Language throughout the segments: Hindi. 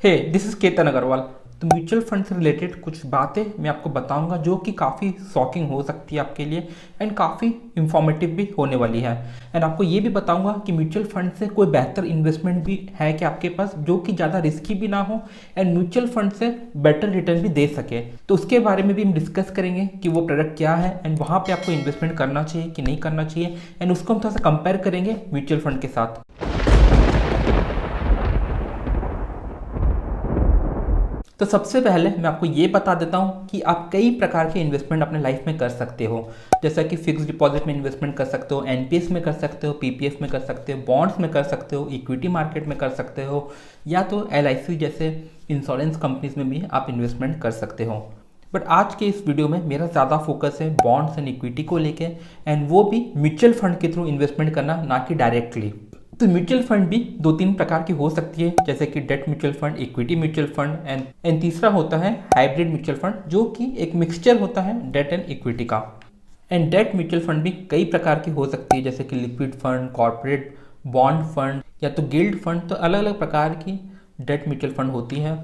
Hey this is Ketan Agarwal. तो म्यूचुअल फंड से रिलेटेड कुछ बातें मैं आपको बताऊंगा जो कि काफ़ी शॉकिंग हो सकती है आपके लिए एंड काफ़ी इंफॉर्मेटिव भी होने वाली है। एंड आपको ये भी बताऊंगा कि म्यूचुअल फंड से कोई बेहतर इन्वेस्टमेंट भी है कि आपके पास जो कि ज़्यादा रिस्की भी ना हो एंड म्यूचुअल फंड से बेटर रिटर्न भी दे सके। तो उसके बारे में भी हम डिस्कस करेंगे कि वो प्रोडक्ट क्या है एंड वहाँ पर आपको इन्वेस्टमेंट करना चाहिए कि नहीं करना चाहिए एंड उसको हम थोड़ा सा कंपेयर करेंगे म्यूचुअल फंड के साथ। तो सबसे पहले मैं आपको ये बता देता हूँ कि आप कई प्रकार के इन्वेस्टमेंट अपने लाइफ में कर सकते हो। जैसा कि फिक्स डिपॉजिट में इन्वेस्टमेंट कर सकते हो, एनपीएस में कर सकते हो, पीपीएफ में कर सकते हो, बॉन्ड्स में कर सकते हो, इक्विटी मार्केट में कर सकते हो, या तो एलआईसी जैसे इंश्योरेंस कंपनीज में भी आप इन्वेस्टमेंट कर सकते हो। बट आज के इस वीडियो में मेरा ज़्यादा फोकस है बॉन्ड्स एंड इक्विटी को लेके एंड वो भी म्यूचुअल फंड के थ्रू इन्वेस्टमेंट करना, ना कि डायरेक्टली। तो म्यूचुअल फंड भी दो तीन प्रकार की हो सकती है, जैसे कि debt mutual fund, equity mutual fund and तीसरा होता है हाइब्रिड म्यूचुअल फंड, जो कि एक मिक्सचर होता है डेट एंड इक्विटी का। एंड डेट म्यूचुअल फंड भी कई प्रकार की हो सकती है, जैसे कि liquid fund, corporate bond fund या तो गिल्ड फंड। तो अलग अलग प्रकार की डेट म्यूचुअल फंड होती है।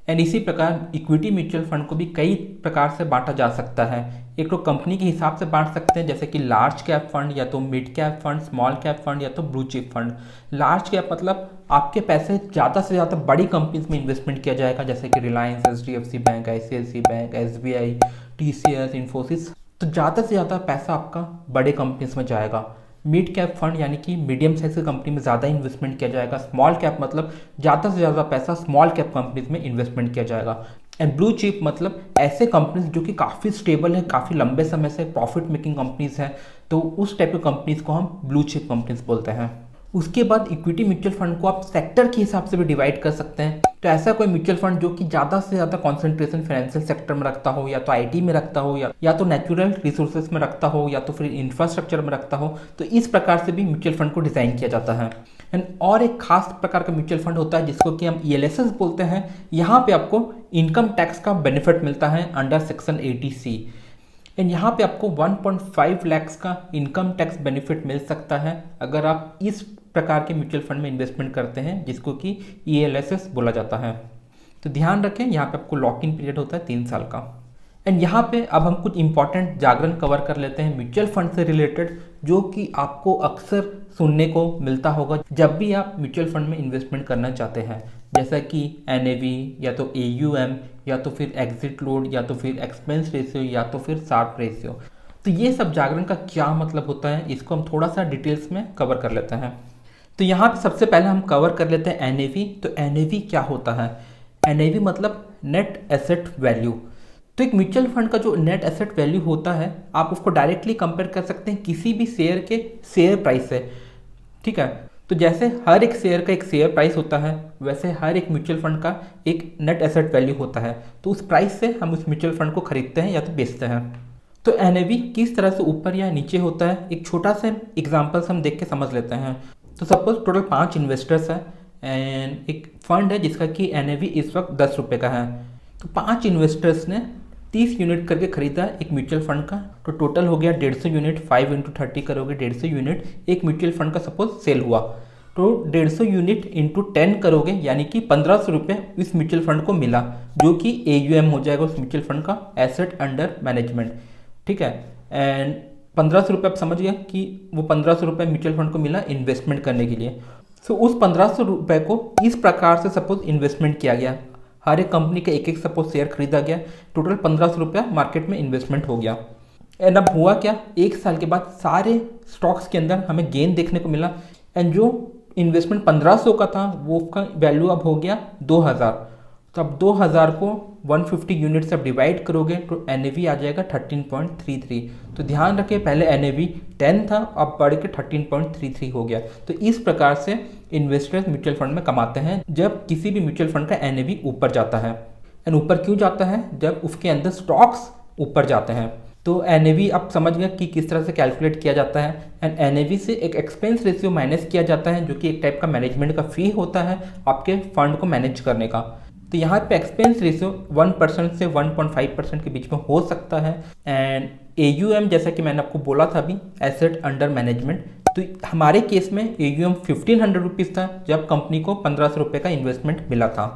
एंड इसी प्रकार इक्विटी म्यूचुअल फंड को भी कई प्रकार से बांटा जा सकता है। एक तो कंपनी के हिसाब से बांट सकते हैं, जैसे कि लार्ज कैप फंड या तो mid cap fund, small cap fund या तो blue chip fund. Large cap मतलब आपके पैसे ज़्यादा से ज़्यादा बड़ी कंपनीज में इन्वेस्टमेंट किया जाएगा, जैसे कि रिलायंस, एचडीएफसी बैंक, आईसीआईसी बैंक, एसबीआई, टीसीएस, इन्फोसिस। तो ज़्यादा से ज़्यादा पैसा आपका बड़े कंपनीज में जाएगा। मिड कैप फंड यानी कि मीडियम साइज की कंपनी में ज़्यादा इन्वेस्टमेंट किया जाएगा। स्मॉल कैप मतलब ज़्यादा से ज़्यादा पैसा स्मॉल कैप कंपनीज में इन्वेस्टमेंट किया जाएगा। एंड ब्लू चिप मतलब ऐसे कंपनीज जो कि काफ़ी स्टेबल है, काफ़ी लंबे समय से प्रॉफिट मेकिंग कंपनीज हैं, तो उस टाइप की कंपनीज को हम ब्लू चिप कंपनीज बोलते हैं। उसके बाद इक्विटी म्यूचुअल फंड को आप सेक्टर के हिसाब से भी डिवाइड कर सकते हैं। तो ऐसा कोई म्यूचुअल फंड जो कि ज़्यादा से ज़्यादा कंसंट्रेशन फाइनेंशियल सेक्टर में रखता हो, या तो आईटी में रखता हो, या तो नेचुरल रिसोर्सेज में रखता हो, या तो फिर इंफ्रास्ट्रक्चर में रखता हो, तो इस प्रकार से भी म्यूचुअल फंड को डिज़ाइन किया जाता है। एंड और एक खास प्रकार का म्यूचुअल फंड होता है जिसको कि हम ईएलएसएस बोलते हैं। यहाँ पे आपको इनकम टैक्स का बेनिफिट मिलता है अंडर सेक्शन 80C। एंड यहाँ पे आपको 1.5 लाख का इनकम टैक्स बेनिफिट मिल सकता है अगर आप इस प्रकार के म्यूचुअल फंड में इन्वेस्टमेंट करते हैं, जिसको कि ईएलएसएस बोला जाता है। तो ध्यान रखें, यहाँ पे आपको लॉक इन पीरियड होता है 3 साल का। एंड यहाँ पे अब हम कुछ इंपॉर्टेंट जागरण कवर कर लेते हैं म्यूचुअल फंड से रिलेटेड, जो कि आपको अक्सर सुनने को मिलता होगा जब भी आप म्यूचुअल फंड में इन्वेस्टमेंट करना चाहते हैं, जैसा कि एनएवी या तो एयूएम या तो फिर एग्जिट लोड या तो फिर एक्सपेंस रेशियो या तो फिर शार्प रेशियो। तो ये सब जागरण का क्या मतलब होता है, इसको हम थोड़ा सा डिटेल्स में कवर कर लेते हैं। तो यहाँ पे सबसे पहले हम कवर कर लेते हैं एनएवी। तो एनएवी क्या होता है? एनएवी मतलब नेट एसेट वैल्यू। तो एक म्यूचुअल फंड का जो नेट एसेट वैल्यू होता है, आप उसको डायरेक्टली कंपेयर कर सकते हैं किसी भी शेयर के शेयर प्राइस से। ठीक है, तो जैसे हर एक शेयर का एक शेयर प्राइस होता है, वैसे हर एक म्यूचुअल फंड का एक नेट एसेट वैल्यू होता है। तो उस प्राइस से हम उस म्यूचुअल फंड को खरीदते हैं या तो बेचते हैं। तो एनएवी किस तरह से ऊपर या नीचे होता है, एक छोटा सा एग्जाम्पल हम देख के समझ लेते हैं। तो सपोज टोटल 5 इन्वेस्टर्स हैं एंड एक फंड है जिसका कि एनएवी इस वक्त 10 रुपये का है। तो 5 इन्वेस्टर्स ने 30 यूनिट करके खरीदा एक म्यूचुअल फंड का, तो टोटल हो गया 150 यूनिट। 5 × 30 करोगे 150 यूनिट एक म्यूचुअल फंड का सपोज सेल हुआ, तो 150 यूनिट × 10 करोगे यानी कि 1500 रुपये इस म्यूचुअल फंड को मिला, जो कि एयूएम हो जाएगा उस म्यूचुअल फंड का, एसेट अंडर मैनेजमेंट। ठीक है, एंड 1500 रुपये आप समझ गए कि वो 1500 रुपये म्यूचुअल फंड को मिला इन्वेस्टमेंट करने के लिए। सो उस 1500 रुपये को इस प्रकार से सपोज इन्वेस्टमेंट किया गया, हर एक कंपनी का एक एक सपोज शेयर खरीदा गया, टोटल 1500 रुपया मार्केट में इन्वेस्टमेंट हो गया। एंड अब हुआ क्या, 1 साल के बाद सारे स्टॉक्स के अंदर हमें गेन देखने को मिला एंड जो इन्वेस्टमेंट 1500 का था वो उसका वैल्यू अब हो गया 2000। तो अब 2000 को 150 यूनिट से अब डिवाइड करोगे तो एनएवी आ जाएगा 13.33। तो ध्यान रखें, पहले एनएवी 10 था, अब बढ़ के 13.33 हो गया। तो इस प्रकार से इन्वेस्टर्स म्यूचुअल फंड में कमाते हैं जब किसी भी म्यूचुअल फंड का एनएवी ऊपर जाता है। एंड ऊपर क्यों जाता है? जब उसके अंदर स्टॉक्स ऊपर जाते हैं। तो एनएवी आप समझ गए कि किस तरह से कैलकुलेट किया जाता है। एंड एनएवी से एक एक्सपेंस रेशियो माइनस किया जाता है, जो कि एक टाइप का मैनेजमेंट का फी होता है आपके फंड को मैनेज करने का। तो यहाँ पे एक्सपेंस रेशियो 1% से 1.5% के बीच में हो सकता है। एंड एयूएम जैसा कि मैंने आपको बोला था अभी, एसेट अंडर मैनेजमेंट, तो हमारे केस में एयूएम 1500 रुपीज़ था जब कंपनी को 1500 रुपये का इन्वेस्टमेंट मिला था।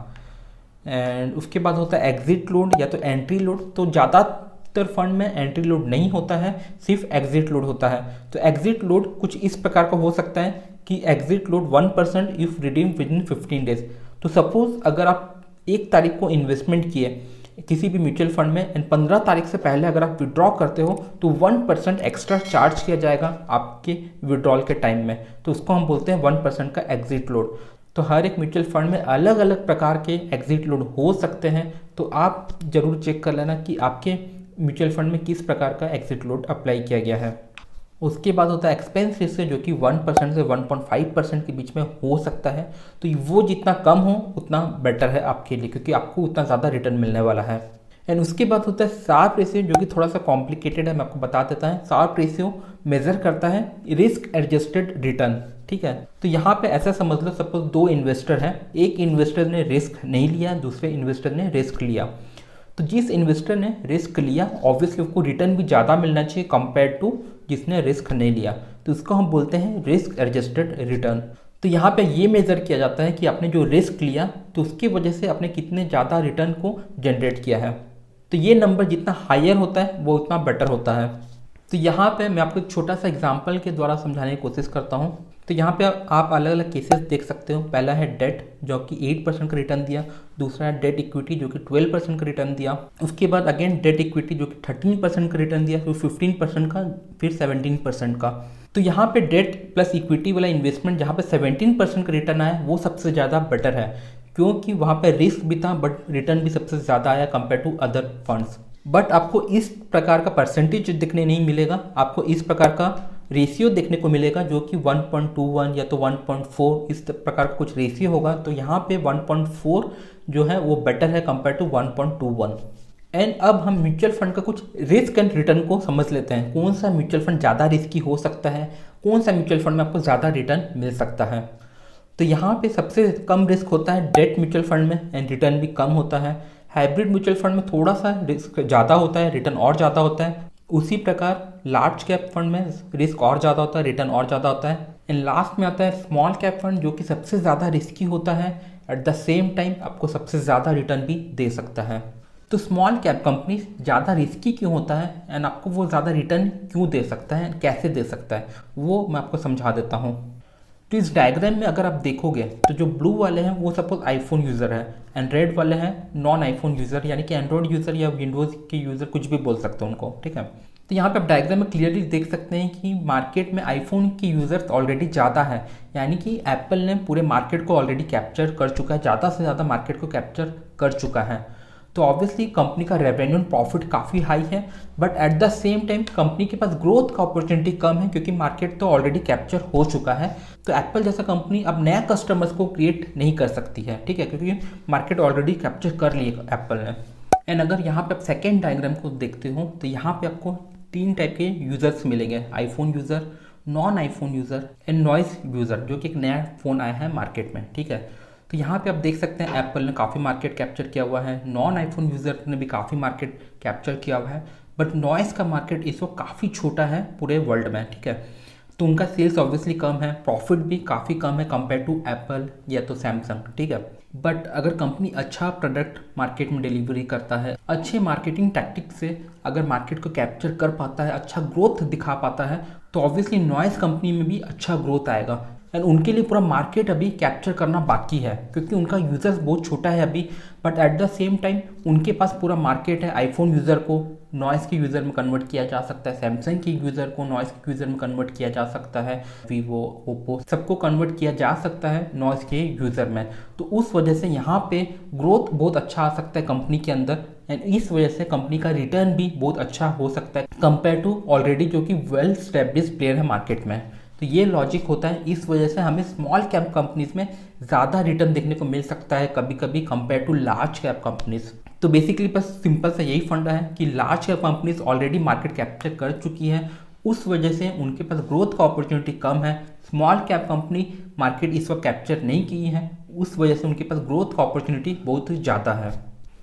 एंड उसके बाद होता है एग्जिट लोड या तो एंट्री लोड। तो ज़्यादातर फंड में एंट्री लोड नहीं होता है, सिर्फ एग्जिट लोड होता है। तो एग्जिट लोड कुछ इस प्रकार का हो सकता है कि exit load 1% if redeem with in 15 days. तो सपोज अगर आप 1 तारीख को इन्वेस्टमेंट किए किसी भी म्यूचुअल फंड में एंड 15 तारीख से पहले अगर आप विड्रॉ करते हो तो 1% एक्स्ट्रा चार्ज किया जाएगा आपके विड्रॉल के टाइम में। तो उसको हम बोलते हैं 1% का एग्जिट लोड। तो हर एक म्यूचुअल फंड में अलग अलग प्रकार के एग्जिट लोड हो सकते हैं, तो आप जरूर चेक कर लेना कि आपके म्यूचुअल फंड में किस प्रकार का एग्जिट लोड अप्लाई किया गया है। उसके बाद होता है एक्सपेंस रेशियो, जो कि 1% से 1.5% के बीच में हो सकता है। तो वो जितना कम हो उतना बेटर है आपके लिए, क्योंकि आपको उतना ज़्यादा रिटर्न मिलने वाला है। एंड उसके बाद होता है शार्प रेशियो, जो कि थोड़ा सा कॉम्प्लिकेटेड है, मैं आपको बता देता हूँ। शार्प रेशियो मेजर करता है रिस्क एडजस्टेड रिटर्न, ठीक है। तो यहाँ पे ऐसा समझ लो, सपोज 2 इन्वेस्टर हैं, एक इन्वेस्टर ने रिस्क नहीं लिया, दूसरे इन्वेस्टर ने रिस्क लिया। तो जिस इन्वेस्टर ने रिस्क लिया ऑब्वियसली उसको रिटर्न भी ज़्यादा मिलना चाहिए कंपेयर टू जिसने रिस्क नहीं लिया। तो उसको हम बोलते हैं रिस्क एडजस्टेड रिटर्न। तो यहाँ पे ये मेज़र किया जाता है कि आपने जो रिस्क लिया तो उसकी वजह से आपने कितने ज़्यादा रिटर्न को जनरेट किया है। तो ये नंबर जितना हायर होता है वो उतना बेटर होता है। तो यहाँ पे मैं आपको एक छोटा सा एग्जांपल के द्वारा समझाने की कोशिश करता हूँ। तो यहाँ पे आप अलग अलग केसेस देख सकते हो। पहला है डेट, जो कि 8% का रिटर्न दिया। दूसरा है डेट इक्विटी, जो कि 12% का रिटर्न दिया। उसके बाद अगेन डेट इक्विटी, जो कि 13% का रिटर्न दिया, फिर 15% का, फिर 17% का। तो यहाँ पे डेट प्लस इक्विटी वाला इन्वेस्टमेंट जहाँ पे 17% का रिटर्न आया वो सबसे ज़्यादा बेटर है, क्योंकि वहाँ पे रिस्क भी था बट रिटर्न भी सबसे ज़्यादा आया compare to other funds. But आपको इस प्रकार का परसेंटेज दिखने नहीं मिलेगा, आपको इस प्रकार का रेशियो देखने को मिलेगा, जो कि 1.21 या तो 1.4 इस प्रकार का कुछ रेशियो होगा। तो यहाँ पे 1.4 जो है वो बेटर है कंपेयर टू 1.21। एंड अब हम म्यूचुअल फंड का कुछ रिस्क एंड रिटर्न को समझ लेते हैं। कौन सा म्यूचुअल फंड ज़्यादा रिस्की हो सकता है, कौन सा म्यूचुअल फंड में आपको ज़्यादा रिटर्न मिल सकता है। तो यहाँ पे सबसे कम रिस्क होता है डेट म्यूचुअल फंड में एंड रिटर्न भी कम होता है। हाइब्रिड म्यूचुअल फंड में थोड़ा सा रिस्क ज़्यादा होता है, रिटर्न और ज़्यादा होता है। उसी प्रकार लार्ज कैप फंड में रिस्क और ज़्यादा होता है, रिटर्न और ज़्यादा होता है। एंड लास्ट में आता है स्मॉल कैप फंड, जो कि सबसे ज़्यादा रिस्की होता है, एट द सेम टाइम आपको सबसे ज़्यादा रिटर्न भी दे सकता है। तो स्मॉल कैप कंपनी ज़्यादा रिस्की क्यों होता है एंड आपको वो ज़्यादा रिटर्न क्यों दे सकता है, कैसे दे सकता है, वो मैं आपको समझा देता हूँ। तो इस डायग्राम में अगर आप देखोगे तो जो ब्लू वाले हैं वो सपोज आईफोन यूज़र है एंड रेड वाले हैं नॉन आईफोन यूज़र, यानी कि एंड्रॉयड यूज़र या विंडोज़ के यूज़र, कुछ भी बोल सकते हो उनको, ठीक है। तो यहाँ पे आप डायग्राम में क्लियरली देख सकते हैं कि मार्केट में आईफोन के यूज़र्स ऑलरेडी ज़्यादा है, यानी कि एप्पल ने पूरे मार्केट को ऑलरेडी कैप्चर कर चुका है, ज़्यादा से ज़्यादा मार्केट को कैप्चर कर चुका है। तो ऑब्वियसली कंपनी का रेवेन्यू एंड प्रॉफिट काफ़ी हाई है, but at the same time company के पास ग्रोथ का अपॉर्चुनिटी कम है, क्योंकि मार्केट तो ऑलरेडी कैप्चर हो चुका है। तो एप्पल जैसा कंपनी अब नया कस्टमर्स को क्रिएट नहीं कर सकती है, ठीक है, क्योंकि मार्केट ऑलरेडी कैप्चर कर ली एप्पल ने। एंड अगर यहाँ पे आप सेकेंड डायग्राम को देखते हो तो यहाँ पे आपको 3 टाइप के यूज़र्स मिलेंगे, iPhone user, non iPhone user and noise user, जो कि एक नया फ़ोन आया है मार्केट में, ठीक है। तो यहाँ पे आप देख सकते हैं एप्पल ने काफ़ी मार्केट कैप्चर किया हुआ है, नॉन आईफोन यूज़र ने भी काफ़ी मार्केट कैप्चर किया हुआ है, बट नॉइस का मार्केट इस वक्त काफ़ी छोटा है पूरे वर्ल्ड में, ठीक है। तो उनका सेल्स ऑब्वियसली कम है, प्रॉफिट भी काफ़ी कम है कंपेयर टू एप्पल या तो सैमसंग, ठीक है। बट अगर कंपनी अच्छा प्रोडक्ट मार्केट में डिलीवरी करता है, अच्छे मार्केटिंग टैक्टिक से अगर मार्केट को कैप्चर कर पाता है, अच्छा ग्रोथ दिखा पाता है, तो ऑब्वियसली नॉइस कंपनी में भी अच्छा ग्रोथ आएगा। एंड उनके लिए पूरा मार्केट अभी कैप्चर करना बाकी है, क्योंकि उनका यूज़र्स बहुत छोटा है अभी, but at the same time उनके पास पूरा मार्केट है। आईफोन यूज़र को नॉइस के यूज़र में कन्वर्ट किया जा सकता है, सैमसंग के यूज़र को नॉइस के यूज़र में कन्वर्ट किया जा सकता है, वीवो, ओप्पो, सबको कन्वर्ट किया जा सकता है नॉइस के यूज़र में। तो उस वजह से यहाँ पे ग्रोथ बहुत अच्छा आ सकता है कंपनी के अंदर, एंड इस वजह से कंपनी का रिटर्न भी बहुत अच्छा हो सकता है कंपेयर टू ऑलरेडी जो कि वेल स्टेब्लिश्ड प्लेयर है मार्केट में। तो ये लॉजिक होता है, इस वजह से हमें स्मॉल कैप कंपनीज में ज़्यादा रिटर्न देखने को मिल सकता है कभी कभी compare to large cap companies. तो बेसिकली बस सिंपल सा यही फंडा है कि large cap companies already market capture कर चुकी है, उस वजह से उनके पास ग्रोथ का अपॉर्चुनिटी कम है। स्मॉल कैप कंपनी मार्केट इस वक्त कैप्चर नहीं की है, उस वजह से उनके पास ग्रोथ का अपॉर्चुनिटी बहुत ज़्यादा है।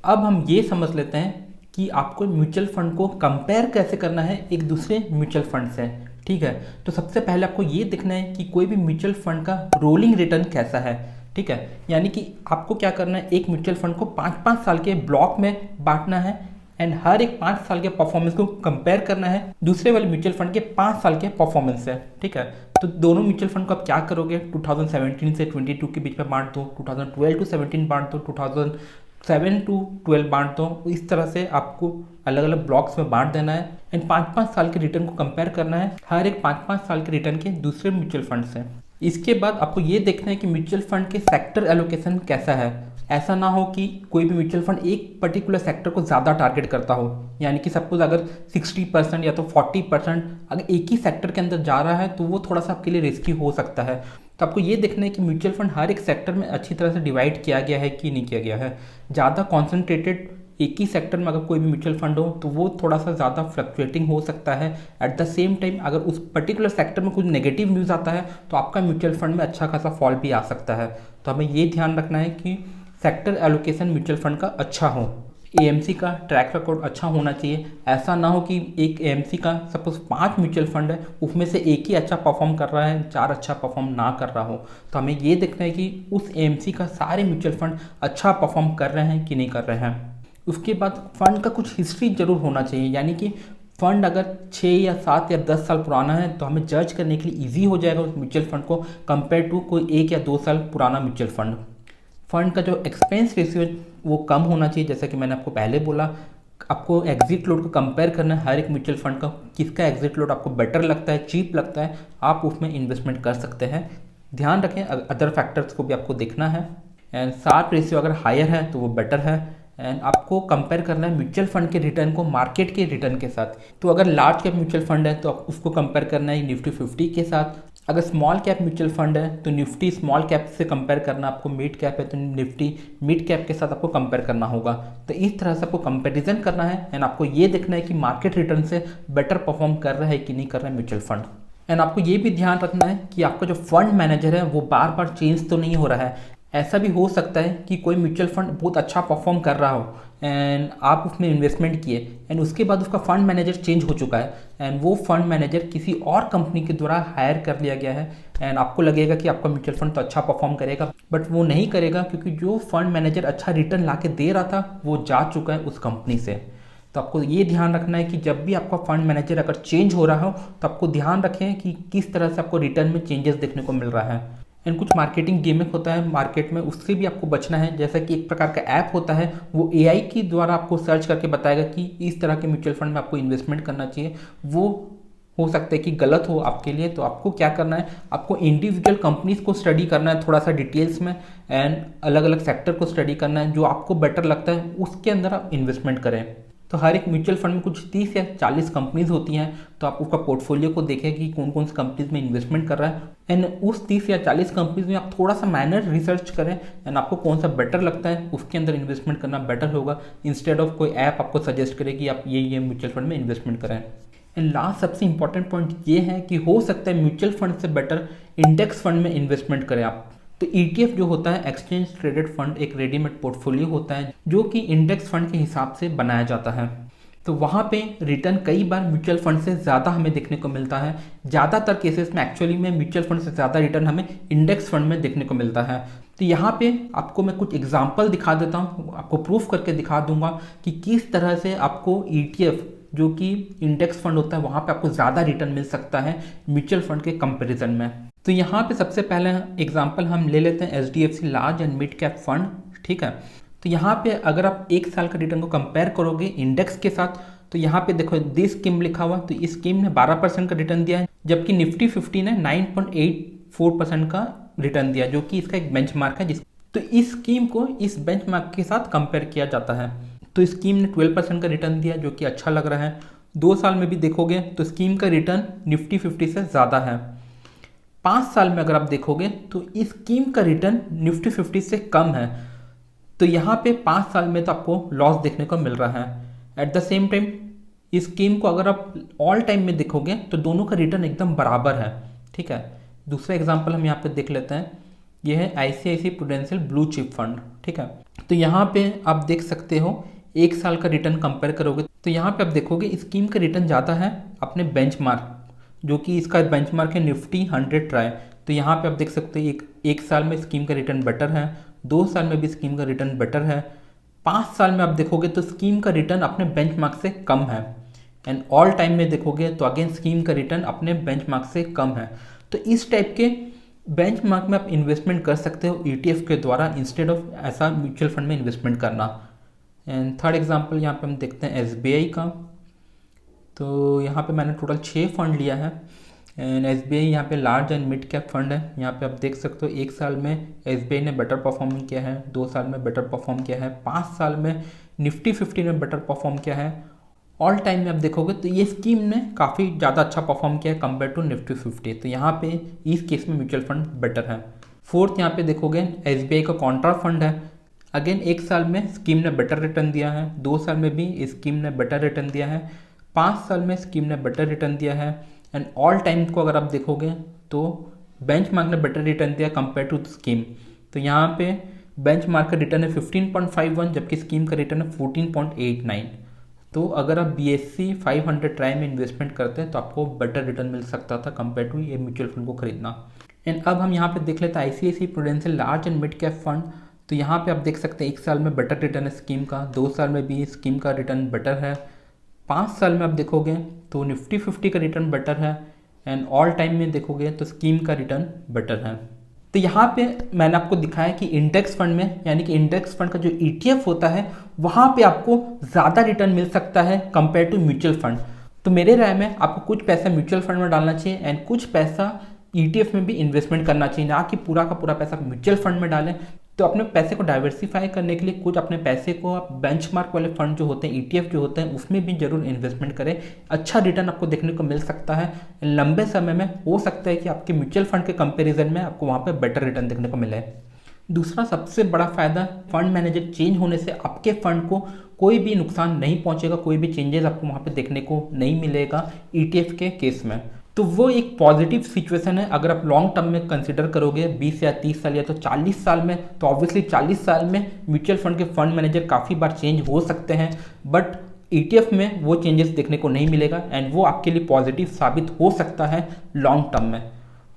अब हम ये समझ लेते हैं कि आपको म्यूचुअल फंड को कंपेयर कैसे करना है एक दूसरे म्यूचुअल फंड से, ठीक है। तो सबसे पहले आपको ये देखना है कि कोई भी म्यूचुअल फंड का रोलिंग रिटर्न कैसा है। ठीक है, यानी कि आपको क्या करना है, एक म्यूचुअल फंड को 5-5 साल के ब्लॉक में बांटना है एंड हर एक 5 साल के परफॉर्मेंस को कंपेयर करना है दूसरे वाले म्यूचुअल फंड के 5 साल के परफॉर्मेंस से। ठीक है, तो दोनों म्यूचुअल फंड को आप क्या करोगे, 2017 से 22 के बीच में बांट दो, 2012 टू 17 बांट दो, 2007 टू 12 बांट दो। इस तरह से आपको अलग अलग ब्लॉक्स में बांट देना है एंड 5-5 साल के रिटर्न को कंपेयर करना है हर एक 5-5 साल के रिटर्न के दूसरे म्यूचुअल फंड से। इसके बाद आपको ये देखना है कि म्यूचुअल फंड के सेक्टर एलोकेशन कैसा है। ऐसा ना हो कि कोई भी म्यूचुअल फंड एक पर्टिकुलर सेक्टर को ज़्यादा टारगेट करता हो, यानी कि सपोज अगर 60% या तो 40% अगर एक ही सेक्टर के अंदर जा रहा है तो वो थोड़ा सा आपके लिए रिस्की हो सकता है। तो आपको ये देखना है कि म्यूचुअल फंड हर एक सेक्टर में अच्छी तरह से डिवाइड किया गया है कि नहीं किया गया है। ज़्यादा कॉन्सेंट्रेटेड एक ही सेक्टर में अगर कोई भी म्यूचुअल फंड हो तो वो थोड़ा सा ज़्यादा फ्लक्चुएटिंग हो सकता है। एट द सेम टाइम अगर उस पर्टिकुलर सेक्टर में कुछ नेगेटिव न्यूज़ आता है तो आपका म्यूचुअल फंड में अच्छा खासा फॉल भी आ सकता है। तो हमें ये ध्यान रखना है कि सेक्टर एलोकेशन म्यूचुअल फंड का अच्छा हो। एएमसी का ट्रैक रिकॉर्ड अच्छा होना चाहिए। ऐसा ना हो कि एक एएमसी का सपोज 5 म्यूचुअल फंड है, उसमें से एक ही अच्छा परफॉर्म कर रहा है, 4 अच्छा परफॉर्म ना कर रहा हो। तो हमें ये देखना है कि उस एएमसी का सारे म्यूचुअल फंड अच्छा परफॉर्म कर रहे हैं कि नहीं कर रहे हैं। उसके बाद फंड का कुछ हिस्ट्री जरूर होना चाहिए, यानी कि फंड अगर 6 या 7 या 10 साल पुराना है तो हमें जज करने के लिए ईजी हो जाएगा उस म्यूचुअल फंड को कंपेयर टू कोई 1 या 2 साल पुराना म्यूचुअल फंड। फंड का जो एक्सपेंस रेशियो है वो कम होना चाहिए। जैसा कि मैंने आपको पहले बोला, आपको एग्जिट लोड को कंपेयर करना है हर एक म्यूचुअल फंड का, किसका एग्जिट लोड आपको बेटर लगता है, चीप लगता है, आप उसमें इन्वेस्टमेंट कर सकते हैं। ध्यान रखें अदर फैक्टर्स को भी आपको देखना है। एंड शार्प रेशियो अगर हायर है तो वो बेटर है। एंड आपको कंपेयर करना है म्यूचुअल फंड के रिटर्न को मार्केट के रिटर्न के साथ। तो अगर लार्ज कैप म्यूचुअल फंड है तो आप उसको कंपेयर करना है निफ्टी 50 के साथ। अगर स्मॉल कैप म्यूचुअल फंड है तो निफ्टी स्मॉल कैप से कंपेयर करना, आपको मिड कैप है तो निफ्टी मिड कैप के साथ आपको कंपेयर करना होगा। तो इस तरह से आपको कंपैरिजन करना है एंड आपको ये देखना है कि मार्केट रिटर्न से बेटर परफॉर्म कर रहा है कि नहीं कर रहा है म्यूचुअल फंड। एंड आपको ये भी ध्यान रखना है कि आपका जो फंड मैनेजर है वो बार बार चेंज तो नहीं हो रहा है। ऐसा भी हो सकता है कि कोई म्यूचुअल फंड बहुत अच्छा परफॉर्म कर रहा हो एंड आप उसमें इन्वेस्टमेंट किए एंड उसके बाद उसका फंड मैनेजर चेंज हो चुका है एंड वो फंड मैनेजर किसी और कंपनी के द्वारा हायर कर लिया गया है एंड आपको लगेगा कि आपका म्यूचुअल फंड तो अच्छा परफॉर्म करेगा, बट वो नहीं करेगा क्योंकि जो फंड मैनेजर अच्छा रिटर्न ला के दे रहा था वो जा चुका है उस कंपनी से। तो आपको ये ध्यान रखना है कि जब भी आपका फंड मैनेजर अगर चेंज हो रहा हो तो आपको ध्यान रखें कि किस तरह से आपको रिटर्न में चेंजेस देखने को मिल रहा है। एंड कुछ मार्केटिंग गिमिक होता है मार्केट में, उससे भी आपको बचना है। जैसा कि एक प्रकार का ऐप होता है, वो एआई के द्वारा आपको सर्च करके बताएगा कि इस तरह के म्यूचुअल फंड में आपको इन्वेस्टमेंट करना चाहिए। वो हो सकता है कि गलत हो आपके लिए। तो आपको क्या करना है, आपको इंडिविजुअल कंपनीज को स्टडी करना है थोड़ा सा डिटेल्स में एंड अलग अलग सेक्टर को स्टडी करना है। जो आपको बेटर लगता है उसके अंदर आप इन्वेस्टमेंट करें। तो हर एक म्यूचुअल फंड में कुछ 30 या 40 कंपनीज होती हैं, तो आप उसका पोर्टफोलियो को देखें कि कौन कौन सी कंपनीज में इन्वेस्टमेंट कर रहा है एंड उस 30 या 40 कंपनीज में आप थोड़ा सा माइनर रिसर्च करें एंड आपको कौन सा बेटर लगता है उसके अंदर इन्वेस्टमेंट करना बेटर होगा, इंस्टेड ऑफ कोई ऐप आपको सजेस्ट करे कि आप ये म्यूचुअल फंड में इन्वेस्टमेंट करें। एंड लास्ट सबसे इंपॉर्टेंट पॉइंट ये है कि हो सकता है म्यूचुअल फंड से बेटर इंडेक्स फंड में इन्वेस्टमेंट करें आप। तो ETF जो होता है एक्सचेंज ट्रेडेड फंड, एक रेडीमेड पोर्टफोलियो होता है जो कि इंडेक्स फंड के हिसाब से बनाया जाता है। तो वहाँ पे रिटर्न कई बार म्यूचुअल फंड से ज़्यादा हमें देखने को मिलता है। ज़्यादातर केसेस में एक्चुअली में म्यूचुअल फंड से ज़्यादा रिटर्न हमें इंडेक्स फंड में देखने को मिलता है। तो यहाँ पे आपको मैं कुछ एग्जांपल दिखा देता हूँ, आपको प्रूफ करके दिखा दूंगा कि किस तरह से आपको ETF जो कि इंडेक्स फंड होता है वहाँ पे आपको ज़्यादा रिटर्न मिल सकता है म्यूचुअल फंड के कंपेरिजन में। तो यहाँ पे सबसे पहले एग्जाम्पल हम ले लेते हैं HDFC large and mid cap fund. ठीक है, तो यहाँ पे अगर आप 1 साल का रिटर्न को कंपेयर करोगे इंडेक्स के साथ तो यहाँ पे देखो दिस स्कीम लिखा हुआ, तो इस स्कीम ने 12% का रिटर्न दिया है, जबकि निफ्टी 50 ने 9.84% का रिटर्न दिया जो कि इसका एक बेंचमार्क है। तो इस स्कीम को इस बेंचमार्क के साथ कंपेयर किया जाता है। तो स्कीम ने 12% का रिटर्न दिया जो कि अच्छा लग रहा है। 2 साल में भी देखोगे तो स्कीम का रिटर्न निफ्टी 50 से ज़्यादा है। 5 साल में अगर आप देखोगे तो इस स्कीम का रिटर्न निफ्टी 50 से कम है। तो यहाँ पे 5 साल में तो आपको लॉस देखने को मिल रहा है। एट द सेम टाइम इस स्कीम को अगर आप ऑल टाइम में देखोगे तो दोनों का रिटर्न एकदम बराबर है। ठीक है, दूसरा एग्जांपल हम यहाँ पे देख लेते हैं, ये है ICICI prudential blue chip fund. ठीक है, तो यहाँ पे आप देख सकते हो 1 साल का रिटर्न कंपेयर करोगे तो यहाँ पे आप देखोगे स्कीम का रिटर्न ज़्यादा है अपने बेंचमार्क, जो कि इसका बेंचमार्क है निफ्टी 100 ट्राई, तो यहाँ पे आप देख सकते हैं एक साल में स्कीम का रिटर्न बेटर है, 2 साल में भी स्कीम का रिटर्न बेटर है, 5 साल में आप देखोगे तो स्कीम का रिटर्न अपने बेंचमार्क से कम है, एंड ऑल टाइम में देखोगे तो अगेन स्कीम का रिटर्न अपने बेंचमार्क से कम है। तो इस टाइप के बेंचमार्क में आप इन्वेस्टमेंट कर सकते हो ईटीएफ के द्वारा, इंस्टेड ऑफ ऐसा म्यूचुअल फंड में इन्वेस्टमेंट करना। एंड थर्ड एग्जांपल यहाँ पे हम देखते हैं एसबीआई का। तो यहाँ पे मैंने टोटल 6 फंड लिया है, एंड एसबीआई यहाँ पे large and mid cap fund है। यहाँ पे आप देख सकते हो 1 साल में एसबीआई ने बेटर परफॉर्म किया है, 2 साल में बेटर परफॉर्म किया है, 5 साल में निफ्टी 50 ने बेटर परफॉर्म किया है। ऑल टाइम में आप देखोगे तो ये स्कीम ने काफ़ी ज़्यादा अच्छा परफॉर्म किया है कंपेयर टू निफ्टी 50। तो यहाँ पे इस केस में म्यूचुअल फंड बेटर है। फोर्थ यहाँ पे देखोगे एसबीआई का कॉन्ट्रा फंड है। अगेन 1 साल में स्कीम ने बेटर रिटर्न दिया है, 2 साल में भी स्कीम ने बेटर रिटर्न दिया है, 5 साल में स्कीम ने बेटर रिटर्न दिया है, एंड ऑल टाइम को अगर आप देखोगे तो बेंचमार्क ने बेटर रिटर्न दिया कंपेयर टू स्कीम। तो यहाँ पे बेंचमार्क का रिटर्न है 15.51, जबकि स्कीम का रिटर्न है 14.89। तो अगर आप BSE 500 ट्राई में इन्वेस्टमेंट करते हैं तो आपको बेटर रिटर्न मिल सकता था कंपेयर टू ये म्यूचुअल फंड को खरीदना। एंड अब हम यहाँ पे देख लेते हैं ICICI prudential large and mid cap fund. तो यहाँ पे आप देख सकते हैं 1 साल में बेटर रिटर्न है स्कीम का, 2 साल में भी स्कीम का रिटर्न बेटर है, 5 साल में आप देखोगे तो निफ्टी 50 का रिटर्न बेटर है, एंड ऑल टाइम में देखोगे तो स्कीम का रिटर्न बेटर है। तो यहाँ पे मैंने आपको दिखाया कि इंडेक्स फंड में, यानी कि इंडेक्स फंड का जो ETF होता है वहाँ पे आपको ज़्यादा रिटर्न मिल सकता है कंपेयर टू म्यूचुअल फंड। तो मेरे राय में आपको कुछ पैसा म्यूचुअल फंड में डालना चाहिए एंड कुछ पैसा ETF में भी इन्वेस्टमेंट करना चाहिए, ना कि पूरा का पूरा पैसा म्यूचुअल फंड में डालें। तो अपने पैसे को डाइवर्सिफाई करने के लिए कुछ अपने पैसे को आप बेंचमार्क वाले फंड जो होते हैं, ETF जो होते हैं, उसमें भी जरूर इन्वेस्टमेंट करें। अच्छा रिटर्न आपको देखने को मिल सकता है। लंबे समय में हो सकता है कि आपके म्यूचुअल फंड के कंपैरिजन में आपको वहाँ पे बेटर रिटर्न देखने को मिले। दूसरा सबसे बड़ा फायदा, फंड मैनेजर चेंज होने से आपके फंड को कोई भी नुकसान नहीं पहुंचेगा, कोई भी चेंजेस आपको वहाँ पे देखने को नहीं मिलेगा ETF के केस में। तो वो एक पॉजिटिव सिचुएशन है। अगर आप लॉन्ग टर्म में कंसिडर करोगे 20 या 30 साल या तो 40 साल में, तो ऑब्वियसली 40 साल में म्यूचुअल फंड के फंड मैनेजर काफ़ी बार चेंज हो सकते हैं, बट ETF में वो चेंजेस देखने को नहीं मिलेगा एंड वो आपके लिए पॉजिटिव साबित हो सकता है लॉन्ग टर्म में।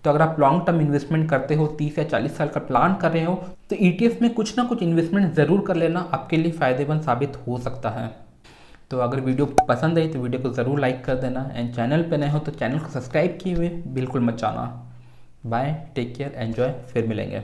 तो अगर आप लॉन्ग टर्म इन्वेस्टमेंट करते हो, 30 या 40 साल का प्लान कर रहे हो, तो ETF में कुछ ना कुछ इन्वेस्टमेंट ज़रूर कर लेना, आपके लिए फ़ायदेमंद साबित हो सकता है। तो अगर वीडियो पसंद आई तो वीडियो को ज़रूर लाइक कर देना, एंड चैनल पे नए हो तो चैनल को सब्सक्राइब किए हुए बिल्कुल मत जाना। बाय, टेक केयर, एन्जॉय, फिर मिलेंगे।